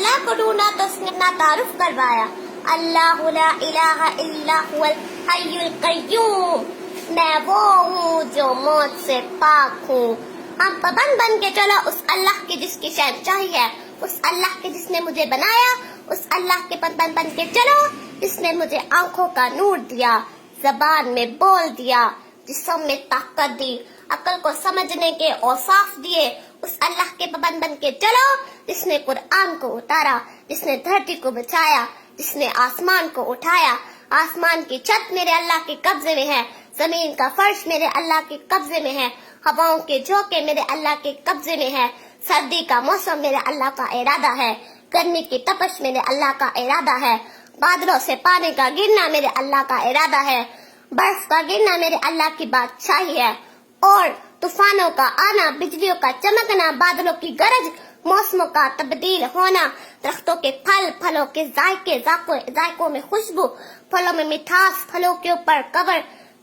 अल्लाह को ढूंढा तो उसने अपना तारुफ करवाया, अल्लाह ला इलाहा इल्ला हुवल हय्युल कय्यूम, मैं वो हूँ जो मौत से पाक हूँ। हम पाबंद बन के चलो उस अल्लाह की जिसकी शहंशाही है, उस अल्लाह के जिसने मुझे बनाया, उस अल्लाह के पाबंद बन के चलो जिसने मुझे आंखों का नूर दिया, जबान में बोल दिया, जिस्म में ताकत दी, अकल को समझने के औसाफ दिए, उस अल्लाह के पाबंद बन के चलो जिसने कुरान को उतारा, जिसने धरती को बचाया, जिसने आसमान को उठाया। आसमान की छत मेरे अल्लाह के कब्जे में है, जमीन का फर्श मेरे अल्लाह के कब्जे में है, हवाओं के झोंके मेरे अल्लाह के कब्जे में है, सर्दी का मौसम मेरे अल्लाह का इरादा है, गर्मी की तपश मेरे अल्लाह का इरादा है, बादलों से पानी का गिरना मेरे अल्लाह का इरादा है, बर्फ का गिरना मेरे अल्लाह की बादशाही है, और तूफानों का आना, बिजलियों का चमकना, बादलों की गरज, मौसमों का तब्दील होना, दरख्तों के फल, फलों के जायकों में खुशबू, फलों में मिठास, फलों के ऊपर कवर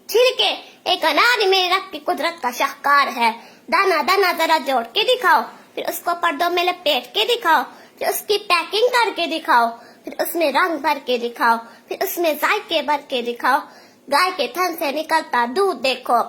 छिड़के, एक अनार मेरे रब की कुदरत का शाहकार है। दाना दाना जरा जोड़ के दिखाओ, फिर उसको पर्दों में लपेट के दिखाओ, फिर उसकी पैकिंग करके दिखाओ, फिर उसमें रंग भर के दिखाओ, फिर उसमें जायके भर के दिखाओ। गाय के थन से निकलता दूध देखो,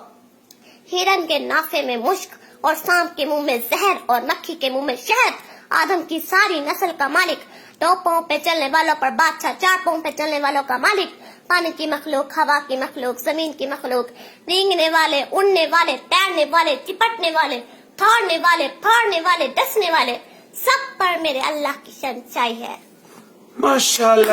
हिरन के नाफे में मुश्क, और सांप के मुंह में जहर, और मक्खी के मुंह में शहद। आदम की सारी नस्ल का मालिक, दो पांव पे चलने वालों पर बादशाह, चार पांव पे चलने वालों का मालिक, पानी की मखलूक, हवा की मखलूक, जमीन की मखलूक, रेंगने वाले, उड़ने वाले, तैरने वाले, चिपटने वाले, थोड़ने वाले, फाड़ने वाले, डसने वाले, सब पर मेरे अल्लाह की शहंशाही है। माशाअल्लाह।